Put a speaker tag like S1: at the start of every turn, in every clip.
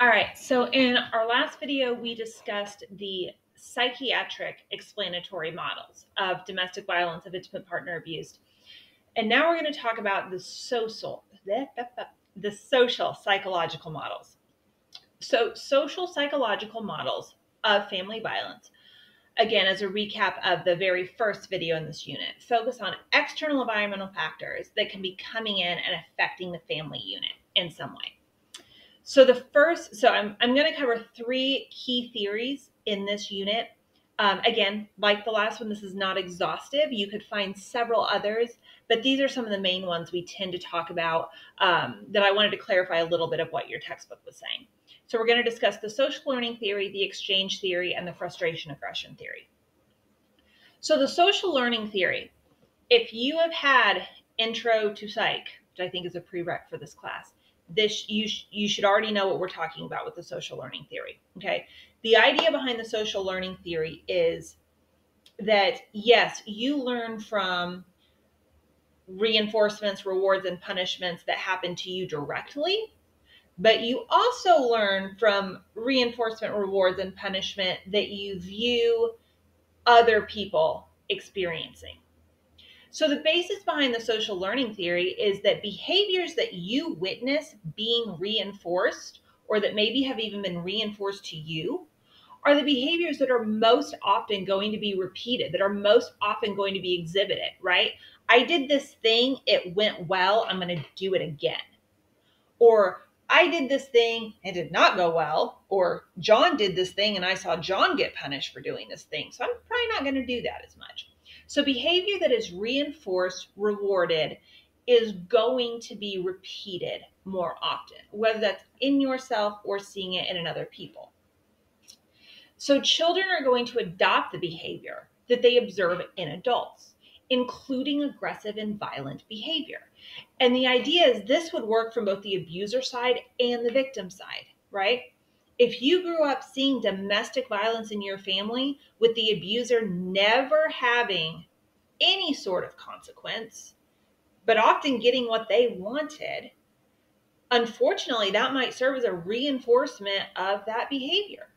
S1: All right, so in our last video, we discussed the psychiatric explanatory models of domestic violence, of intimate partner abuse. And now we're going to talk about the social psychological models. So social psychological models of family violence, again, as a recap of the very first video in this unit, focus on external environmental factors that can be coming in and affecting the family unit in some way. So I'm going to cover three key theories in this unit. Again, like the last one, this is not exhaustive. You could find several others, but these are some of the main ones we tend to talk about that I wanted to clarify a little bit of what your textbook was saying. So we're going to discuss the social learning theory, the exchange theory, and the frustration aggression theory. So the social learning theory, if you have had intro to psych, which I think is a prereq for this class, you should already know what we're talking about with the social learning theory. Okay, the idea behind the social learning theory is that yes, you learn from reinforcements, rewards, and punishments that happen to you directly, but you also learn from reinforcement, rewards, and punishment that you view other people experiencing. So the basis behind the social learning theory is that behaviors that you witness being reinforced, or that maybe have even been reinforced to you, are the behaviors that are most often going to be repeated, that are most often going to be exhibited, right? I did this thing, it went well, I'm going to do it again. Or I did this thing, it did not go well. Or John did this thing and I saw John get punished for doing this thing, so I'm probably not going to do that as much. So behavior that is reinforced, rewarded, is going to be repeated more often, whether that's in yourself or seeing it in other people. So children are going to adopt the behavior that they observe in adults, including aggressive and violent behavior. And the idea is this would work from both the abuser side and the victim side, right? If you grew up seeing domestic violence in your family with the abuser never having any sort of consequence, but often getting what they wanted, unfortunately, that might serve as a reinforcement of that behavior.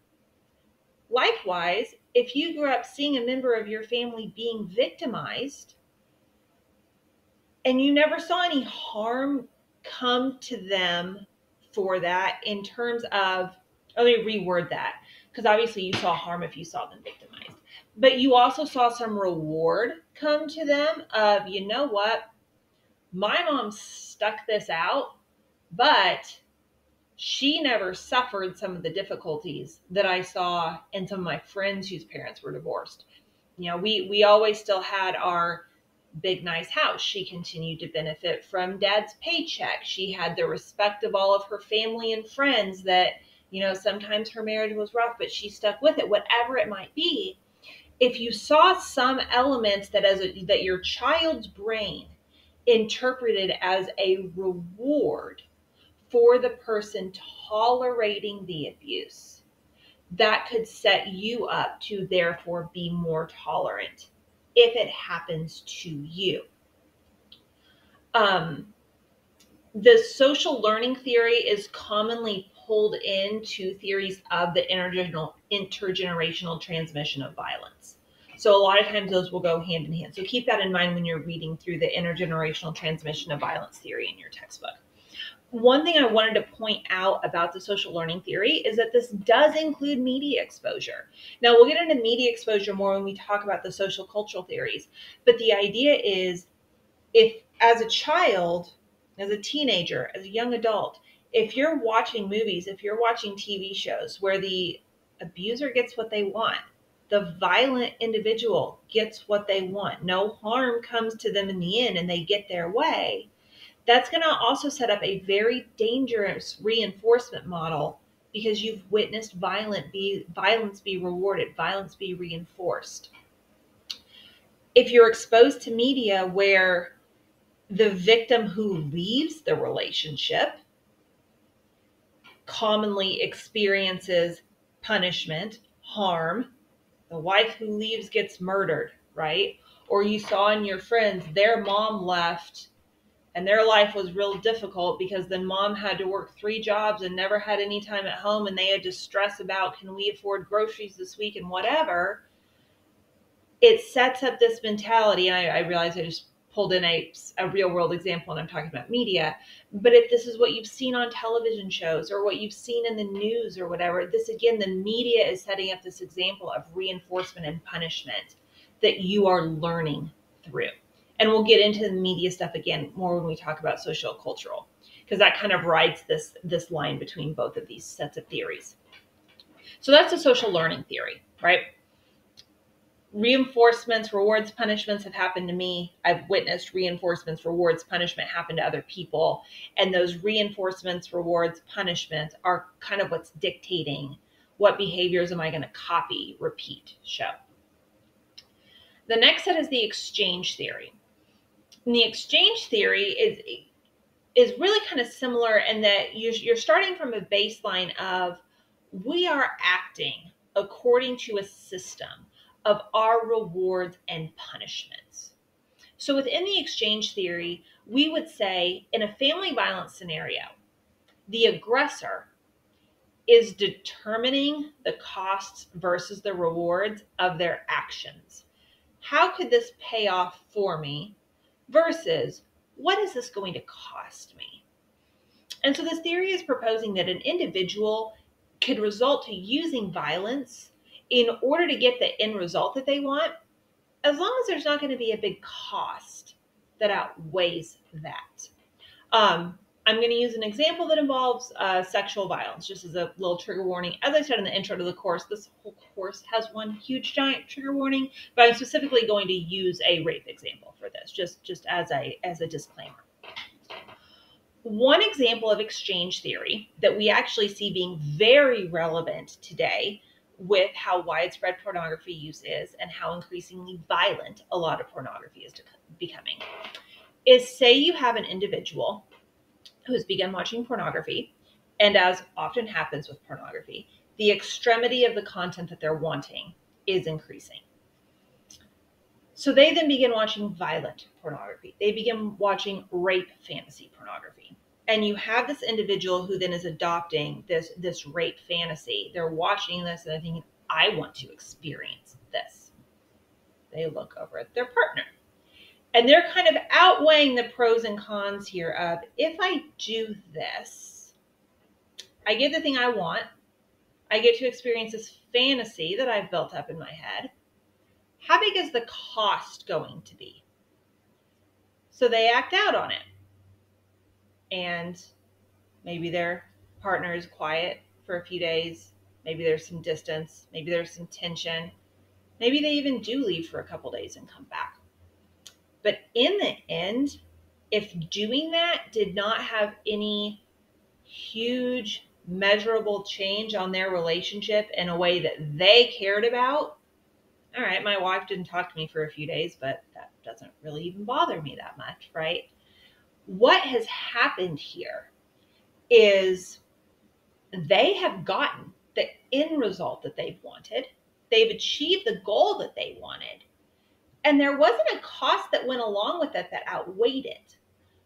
S1: Likewise, if you grew up seeing a member of your family being victimized and you never saw any harm come to them for that, in terms of, let me reword that, because obviously you saw harm if you saw them victimized, but you also saw some reward come to them of, you know what, my mom stuck this out, but she never suffered some of the difficulties that I saw in some of my friends whose parents were divorced. You know, we always still had our big, nice house. She continued to benefit from dad's paycheck. She had the respect of all of her family and friends that, you know, sometimes her marriage was rough, but she stuck with it, whatever it might be. If you saw some elements that that your child's brain interpreted as a reward for the person tolerating the abuse, that could set you up to therefore be more tolerant if it happens to you. The social learning theory is commonly pulled into theories of the intergenerational transmission of violence. So a lot of times those will go hand in hand. So keep that in mind when you're reading through the intergenerational transmission of violence theory in your textbook. One thing I wanted to point out about the social learning theory is that this does include media exposure. Now, we'll get into media exposure more when we talk about the social cultural theories, but the idea is, if as a child, as a teenager, as a young adult, if you're watching movies, if you're watching TV shows where the abuser gets what they want, the violent individual gets what they want, no harm comes to them in the end and they get their way, that's going to also set up a very dangerous reinforcement model, because you've witnessed violence be rewarded, violence be reinforced. If you're exposed to media where the victim who leaves the relationship commonly experiences punishment, harm, the wife who leaves gets murdered, right? Or you saw in your friends, their mom left and their life was real difficult because then mom had to work 3 jobs and never had any time at home, and they had to stress about, can we afford groceries this week and whatever. It sets up this mentality, and I realize I just pulled in a real world example and I'm talking about media, but if this is what you've seen on television shows or what you've seen in the news or whatever, this again, the media is setting up this example of reinforcement and punishment that you are learning through. And we'll get into the media stuff again more when we talk about social cultural, because that kind of rides this line between both of these sets of theories. So that's a social learning theory, right? Reinforcements, rewards, punishments have happened to me. I've witnessed reinforcements, rewards, punishment happen to other people. And those reinforcements, rewards, punishments are kind of what's dictating what behaviors am I going to copy, repeat, show. The next set is the exchange theory. And the exchange theory is really kind of similar in that you're starting from a baseline of we are acting according to a system of our rewards and punishments. So within the exchange theory, we would say in a family violence scenario, the aggressor is determining the costs versus the rewards of their actions. How could this pay off for me versus what is this going to cost me? And so this theory is proposing that an individual could resort to using violence in order to get the end result that they want, as long as there's not going to be a big cost that outweighs that. I'm going to use an example that involves sexual violence, just as a little trigger warning. As I said in the intro to the course, this whole course has one huge giant trigger warning, but I'm specifically going to use a rape example for this, just as a disclaimer. One example of exchange theory that we actually see being very relevant today with how widespread pornography use is and how increasingly violent a lot of pornography is becoming is, say you have an individual who has begun watching pornography, and as often happens with pornography, the extremity of the content that they're wanting is increasing. So they then begin watching violent pornography. They begin watching rape fantasy pornography. And you have this individual who then is adopting this rape fantasy. They're watching this and they're thinking, I want to experience this. They look over at their partner. And they're kind of outweighing the pros and cons here of, if I do this, I get the thing I want. I get to experience this fantasy that I've built up in my head. How big is the cost going to be? So they act out on it. And maybe their partner is quiet for a few days. Maybe there's some distance. Maybe there's some tension. Maybe they even do leave for a couple days and come back. But in the end, if doing that did not have any huge measurable change on their relationship in a way that they cared about, all right, my wife didn't talk to me for a few days, but that doesn't really even bother me that much, right? What has happened here is they have gotten the end result that they've wanted. They've achieved the goal that they wanted. And there wasn't a cost that went along with it that outweighed it.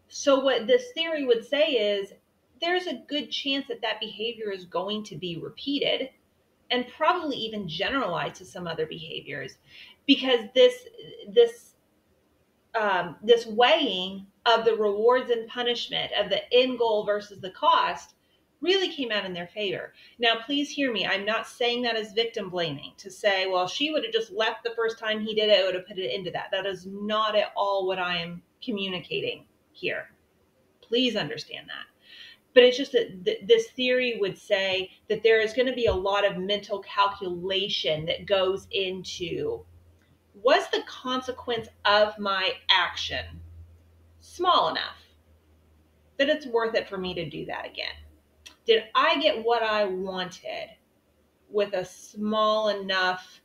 S1: So what this theory would say is there's a good chance that that behavior is going to be repeated and probably even generalized to some other behaviors, because this weighing of the rewards and punishment of the end goal versus the cost really came out in their favor. Now, please hear me. I'm not saying that as victim blaming to say, well, she would have just left the first time he did it, would have put it into that. That is not at all what I am communicating here. Please understand that. But it's just that this theory would say that there is going to be a lot of mental calculation that goes into, was the consequence of my action small enough that it's worth it for me to do that again? Did I get what I wanted with a small enough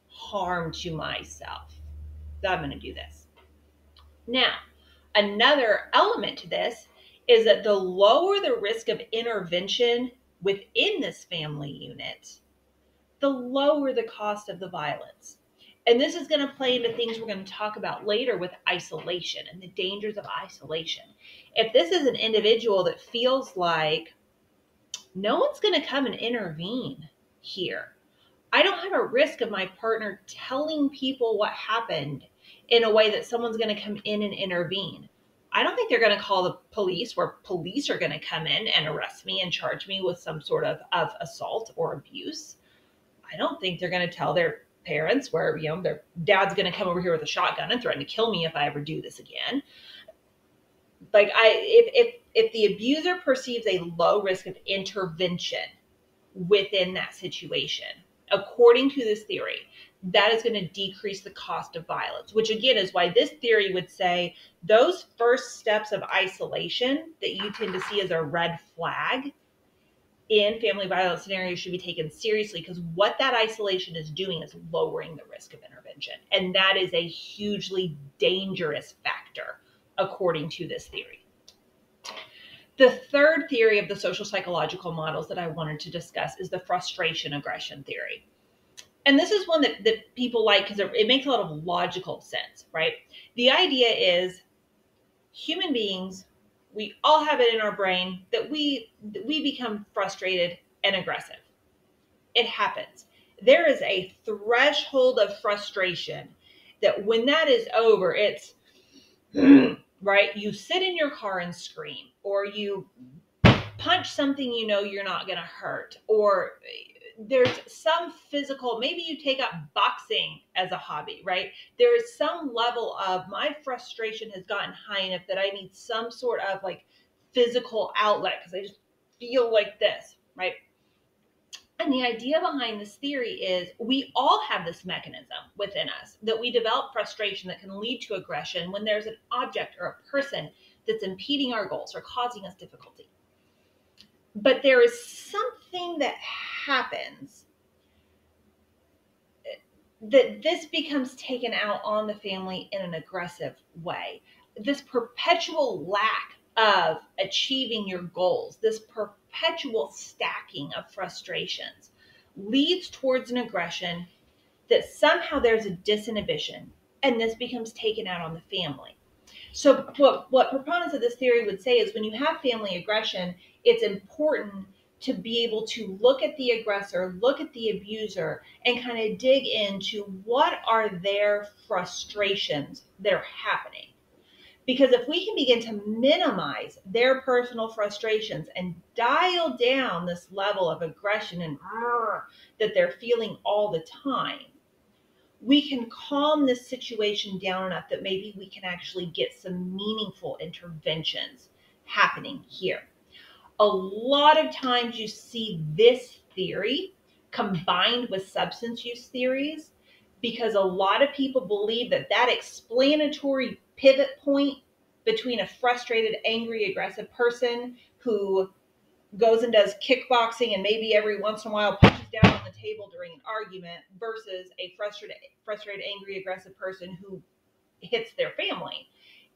S1: harm to myself that I'm going to do this? Now, another element to this is that the lower the risk of intervention within this family unit, the lower the cost of the violence. And this is going to play into things we're going to talk about later with isolation and the dangers of isolation. If this is an individual that feels like no one's going to come and intervene here, I don't have a risk of my partner telling people what happened in a way that someone's going to come in and intervene. I don't think they're going to call the police, where police are going to come in and arrest me and charge me with some sort of assault or abuse. I don't think they're going to tell their parents where, their dad's going to come over here with a shotgun and threaten to kill me if I ever do this again. Like, if the abuser perceives a low risk of intervention within that situation, according to this theory, that is going to decrease the cost of violence, which again is why this theory would say those first steps of isolation that you tend to see as a red flag in family violence scenarios should be taken seriously, because what that isolation is doing is lowering the risk of intervention. And that is a hugely dangerous factor, according to this theory. The third theory of the social psychological models that I wanted to discuss is the frustration aggression theory. And this is one that people like because it makes a lot of logical sense, right? The idea is human beings, we all have it in our brain that we become frustrated and aggressive. It happens. There is a threshold of frustration that when that is over, it's right. You sit in your car and scream, or you punch something you're not going to hurt, or there's some physical, maybe you take up boxing as a hobby, right? There is some level of my frustration has gotten high enough that I need some sort of like physical outlet because I just feel like this, right? And the idea behind this theory is we all have this mechanism within us that we develop frustration that can lead to aggression when there's an object or a person that's impeding our goals or causing us difficulty. But there is something that happens that this becomes taken out on the family in an aggressive way. This perpetual lack of achieving your goals, this perpetual stacking of frustrations leads towards an aggression that somehow there's a disinhibition, and this becomes taken out on the family. So what proponents of this theory would say is when you have family aggression, it's important to be able to look at the aggressor, look at the abuser, and kind of dig into what are their frustrations that are happening. Because if we can begin to minimize their personal frustrations and dial down this level of aggression and that they're feeling all the time, we can calm this situation down enough that maybe we can actually get some meaningful interventions happening here. A lot of times you see this theory combined with substance use theories because a lot of people believe that explanatory pivot point between a frustrated, angry, aggressive person who goes and does kickboxing and maybe every once in a while punches down on the table during an argument versus a frustrated, angry, aggressive person who hits their family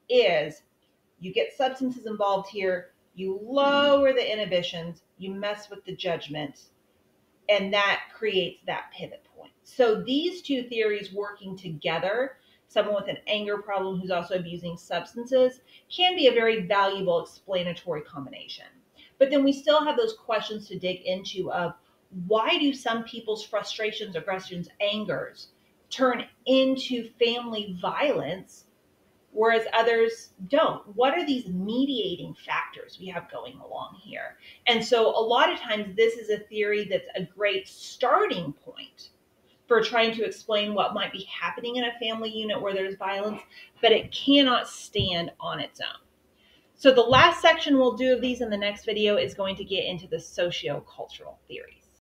S1: is you get substances involved here, you lower the inhibitions, you mess with the judgment, and that creates that pivot point. So these two theories working together, someone with an anger problem who's also abusing substances, can be a very valuable explanatory combination. But then we still have those questions to dig into of why do some people's frustrations, aggressions, angers turn into family violence, whereas others don't? What are these mediating factors we have going along here? And so a lot of times this is a theory that's a great starting point for trying to explain what might be happening in a family unit where there's violence, but it cannot stand on its own. So the last section we'll do of these in the next video is going to get into the sociocultural theories.